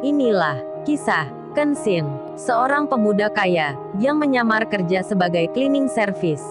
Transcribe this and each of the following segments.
Inilah kisah Kenshin, seorang pemuda kaya yang menyamar kerja sebagai cleaning service.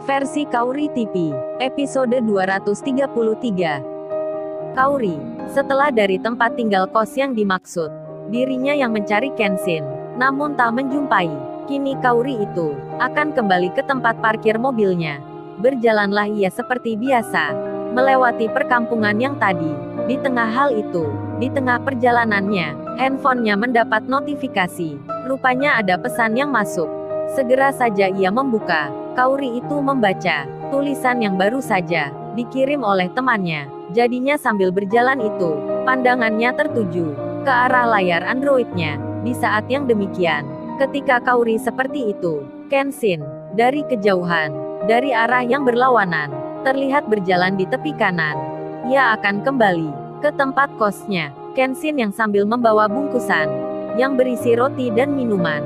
Versi Kaori TV, episode 233. Kaori, setelah dari tempat tinggal kos yang dimaksud, dirinya yang mencari Kenshin, namun tak menjumpai. Kini Kaori itu akan kembali ke tempat parkir mobilnya. Berjalanlah ia seperti biasa, melewati perkampungan yang tadi. Di tengah hal itu, di tengah perjalanannya, handphonenya mendapat notifikasi. Rupanya ada pesan yang masuk. Segera saja ia membuka. Kaori itu membaca tulisan yang baru saja dikirim oleh temannya. Jadinya sambil berjalan itu, pandangannya tertuju ke arah layar Androidnya. Di saat yang demikian, ketika Kaori seperti itu, Kenshin, dari kejauhan, dari arah yang berlawanan, terlihat berjalan di tepi kanan. Ia akan kembali ke tempat kosnya. Kenshin yang sambil membawa bungkusan yang berisi roti dan minuman.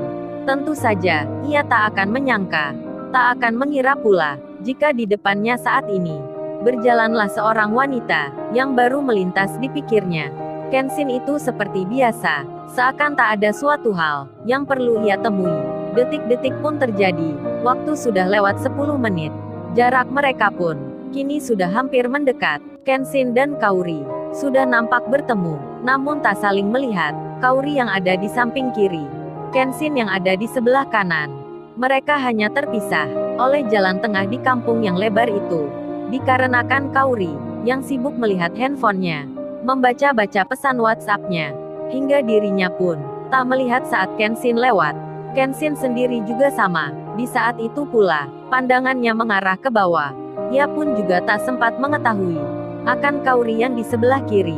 Tentu saja, ia tak akan menyangka, tak akan mengira pula, jika di depannya saat ini berjalanlah seorang wanita yang baru melintas di pikirnya. Kenshin itu seperti biasa, seakan tak ada suatu hal yang perlu ia temui. Detik-detik pun terjadi, waktu sudah lewat 10 menit. Jarak mereka pun kini sudah hampir mendekat. Kenshin dan Kaori sudah nampak bertemu, namun tak saling melihat. Kaori yang ada di samping kiri, Kenshin yang ada di sebelah kanan. Mereka hanya terpisah oleh jalan tengah di kampung yang lebar itu. Dikarenakan Kaori yang sibuk melihat handphonenya, membaca-baca pesan WhatsApp-nya, hingga dirinya pun tak melihat saat Kenshin lewat. Kenshin sendiri juga sama. Di saat itu pula, pandangannya mengarah ke bawah. Ia pun juga tak sempat mengetahui akan Kaori yang di sebelah kiri.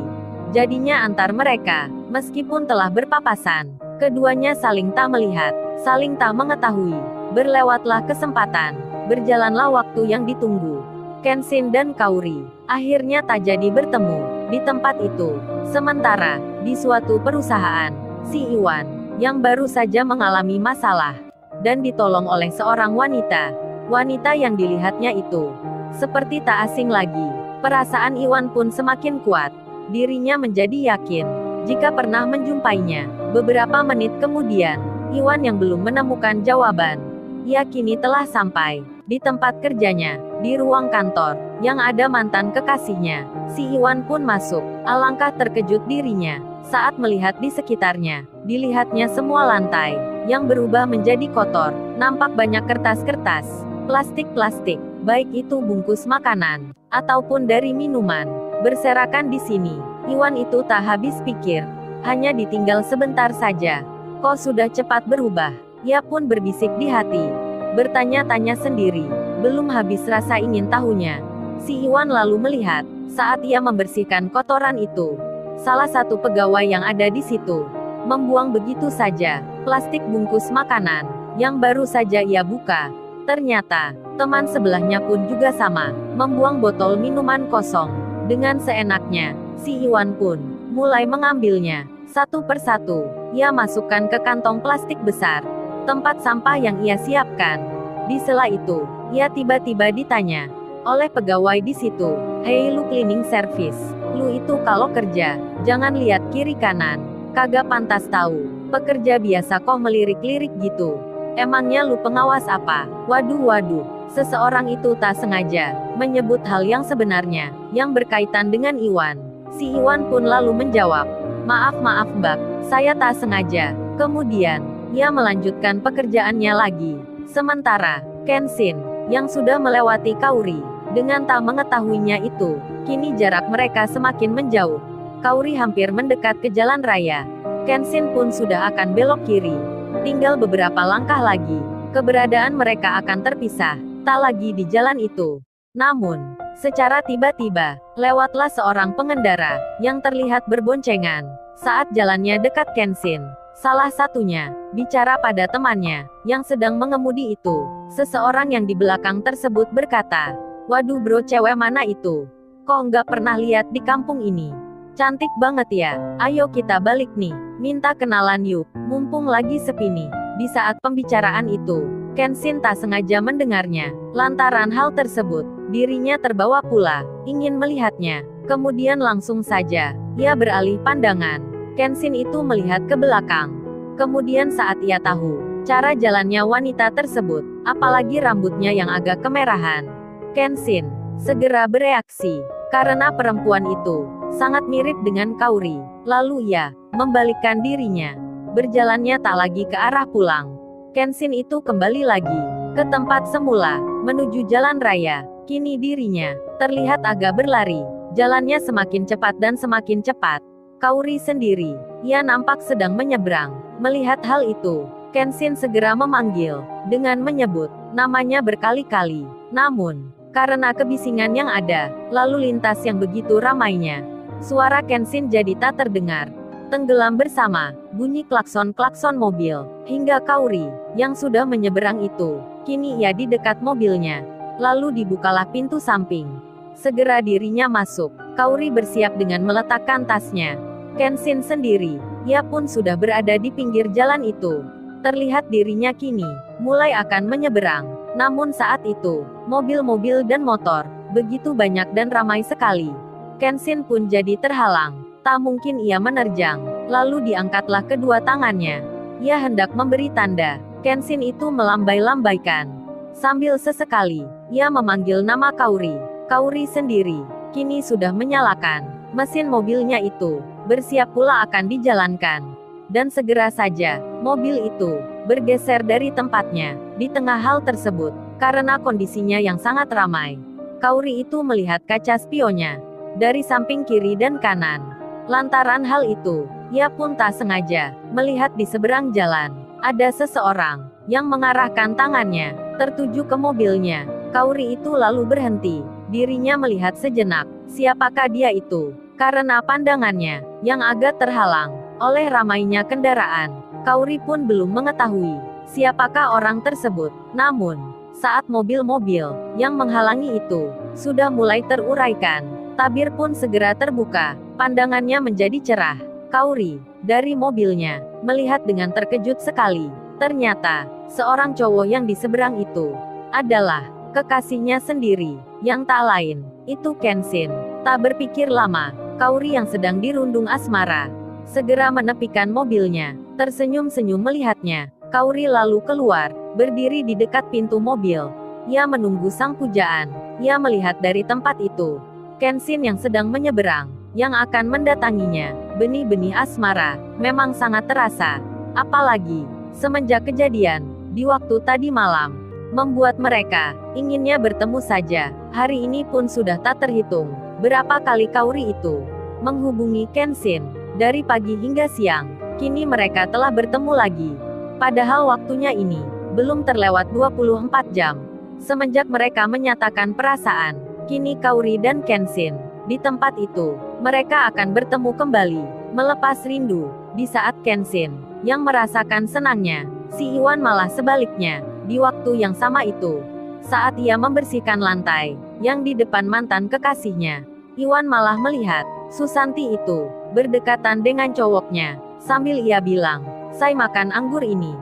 Jadinya antar mereka, meskipun telah berpapasan, keduanya saling tak melihat, saling tak mengetahui. Berlewatlah kesempatan, berjalanlah waktu yang ditunggu. Kenshin dan Kaori akhirnya tak jadi bertemu di tempat itu. Sementara di suatu perusahaan, si Iwan yang baru saja mengalami masalah dan ditolong oleh seorang wanita. Wanita yang dilihatnya itu seperti tak asing lagi. Perasaan Iwan pun semakin kuat. Dirinya menjadi yakin jika pernah menjumpainya. Beberapa menit kemudian, Iwan yang belum menemukan jawaban, ia kini telah sampai di tempat kerjanya, di ruang kantor yang ada mantan kekasihnya. Si Iwan pun masuk. Alangkah terkejut dirinya saat melihat di sekitarnya. Dilihatnya semua lantai yang berubah menjadi kotor. Nampak banyak kertas-kertas, plastik-plastik, baik itu bungkus makanan ataupun dari minuman, berserakan di sini. Iwan itu tak habis pikir, hanya ditinggal sebentar saja. Kok sudah cepat berubah? Ia pun berbisik di hati, bertanya-tanya sendiri. Belum habis rasa ingin tahunya, si Iwan lalu melihat saat ia membersihkan kotoran itu. Salah satu pegawai yang ada di situ membuang begitu saja plastik bungkus makanan yang baru saja ia buka. Ternyata teman sebelahnya pun juga sama, membuang botol minuman kosong. Dengan seenaknya, si Iwan pun mulai mengambilnya. Satu persatu, ia masukkan ke kantong plastik besar, tempat sampah yang ia siapkan. Di sela itu, ia tiba-tiba ditanya oleh pegawai di situ, "Hei lu cleaning service, lu itu kalau kerja, jangan lihat kiri kanan. Kagak pantas tahu, pekerja biasa kok melirik-lirik gitu. Emangnya lu pengawas apa?" Waduh, seseorang itu tak sengaja menyebut hal yang sebenarnya, yang berkaitan dengan Iwan. Si Iwan pun lalu menjawab, Maaf mbak, saya tak sengaja." Kemudian, ia melanjutkan pekerjaannya lagi. Sementara, Kenshin, yang sudah melewati Kaori, dengan tak mengetahuinya itu, kini jarak mereka semakin menjauh. Kaori hampir mendekat ke jalan raya. Kenshin pun sudah akan belok kiri. Tinggal beberapa langkah lagi, keberadaan mereka akan terpisah, tak lagi di jalan itu. Namun, secara tiba-tiba, lewatlah seorang pengendara, yang terlihat berboncengan, saat jalannya dekat Kenshin. Salah satunya, bicara pada temannya, yang sedang mengemudi itu. Seseorang yang di belakang tersebut berkata, "Waduh bro, cewek mana itu? Kok nggak pernah lihat di kampung ini? Cantik banget ya, ayo kita balik nih, minta kenalan yuk, mumpung lagi sepi nih." Di saat pembicaraan itu, Kenshin tak sengaja mendengarnya. Lantaran hal tersebut, dirinya terbawa pula, ingin melihatnya. Kemudian langsung saja, ia beralih pandangan Kenshin itu melihat ke belakang. Kemudian saat ia tahu cara jalannya wanita tersebut, apalagi rambutnya yang agak kemerahan, Kenshin segera bereaksi, karena perempuan itu sangat mirip dengan Kaori. Lalu ia membalikkan dirinya. Berjalannya tak lagi ke arah pulang. Kenshin itu kembali lagi ke tempat semula, menuju jalan raya. Kini dirinya terlihat agak berlari. Jalannya semakin cepat dan semakin cepat. Kaori sendiri, ia nampak sedang menyeberang. Melihat hal itu, Kenshin segera memanggil dengan menyebut namanya berkali-kali. Namun, karena kebisingan yang ada, lalu lintas yang begitu ramainya, suara Kenshin jadi tak terdengar. Tenggelam bersama bunyi klakson-klakson mobil, hingga Kaori yang sudah menyeberang itu, kini ia di dekat mobilnya. Lalu dibukalah pintu samping. Segera dirinya masuk. Kaori bersiap dengan meletakkan tasnya. Kenshin sendiri, ia pun sudah berada di pinggir jalan itu. Terlihat dirinya kini mulai akan menyeberang. Namun saat itu, mobil-mobil dan motor begitu banyak dan ramai sekali. Kenshin pun jadi terhalang. Tak mungkin ia menerjang. Lalu diangkatlah kedua tangannya. Ia hendak memberi tanda. Kenshin itu melambai-lambaikan. Sambil sesekali, ia memanggil nama Kaori. Kaori sendiri, kini sudah menyalakan mesin mobilnya itu. Bersiap pula akan dijalankan. Dan segera saja, mobil itu bergeser dari tempatnya. Di tengah hal tersebut, karena kondisinya yang sangat ramai, Kaori itu melihat kaca spionnya dari samping kiri dan kanan. Lantaran hal itu, ia pun tak sengaja melihat di seberang jalan ada seseorang yang mengarahkan tangannya tertuju ke mobilnya. Kaori itu lalu berhenti. Dirinya melihat sejenak, siapakah dia itu? Karena pandangannya yang agak terhalang oleh ramainya kendaraan, Kaori pun belum mengetahui siapakah orang tersebut. Namun, saat mobil-mobil yang menghalangi itu sudah mulai teruraikan, tabir pun segera terbuka. Pandangannya menjadi cerah. Kaori, dari mobilnya, melihat dengan terkejut sekali. Ternyata, seorang cowok yang di seberang itu adalah kekasihnya sendiri, yang tak lain, itu Kenshin. Tak berpikir lama, Kaori yang sedang dirundung asmara segera menepikan mobilnya, tersenyum-senyum melihatnya. Kaori lalu keluar, berdiri di dekat pintu mobil. Ia menunggu sang pujaan. Ia melihat dari tempat itu Kenshin yang sedang menyeberang, yang akan mendatanginya. Benih-benih asmara memang sangat terasa. Apalagi semenjak kejadian di waktu tadi malam, membuat mereka inginnya bertemu saja. Hari ini pun sudah tak terhitung berapa kali Kaori itu menghubungi Kenshin. Dari pagi hingga siang, kini mereka telah bertemu lagi. Padahal waktunya ini belum terlewat 24 jam semenjak mereka menyatakan perasaan. Kini Kaori dan Kenshin di tempat itu, mereka akan bertemu kembali, melepas rindu. Di saat Kenshin yang merasakan senangnya, si Iwan malah sebaliknya. Di waktu yang sama itu, saat ia membersihkan lantai yang di depan mantan kekasihnya, Iwan malah melihat Susanti itu berdekatan dengan cowoknya. Sambil ia bilang, "Saya makan anggur ini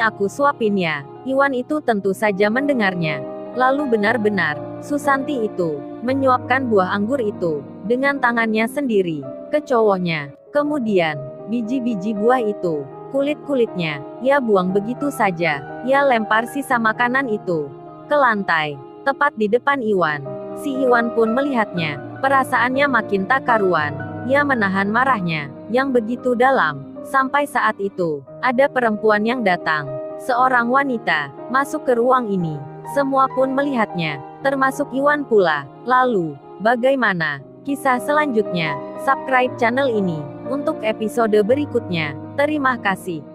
aku suapin ya." Iwan itu tentu saja mendengarnya. Lalu benar-benar, Susanti itu menyuapkan buah anggur itu dengan tangannya sendiri ke cowoknya. Kemudian, biji-biji buah itu, kulit-kulitnya, ia buang begitu saja. Ia lempar sisa makanan itu ke lantai, tepat di depan Iwan. Si Iwan pun melihatnya. Perasaannya makin tak karuan. Ia menahan marahnya yang begitu dalam. Sampai saat itu, ada perempuan yang datang. Seorang wanita masuk ke ruang ini. Semua pun melihatnya, termasuk Iwan pula. Lalu, bagaimana kisah selanjutnya? Subscribe channel ini untuk episode berikutnya. Terima kasih.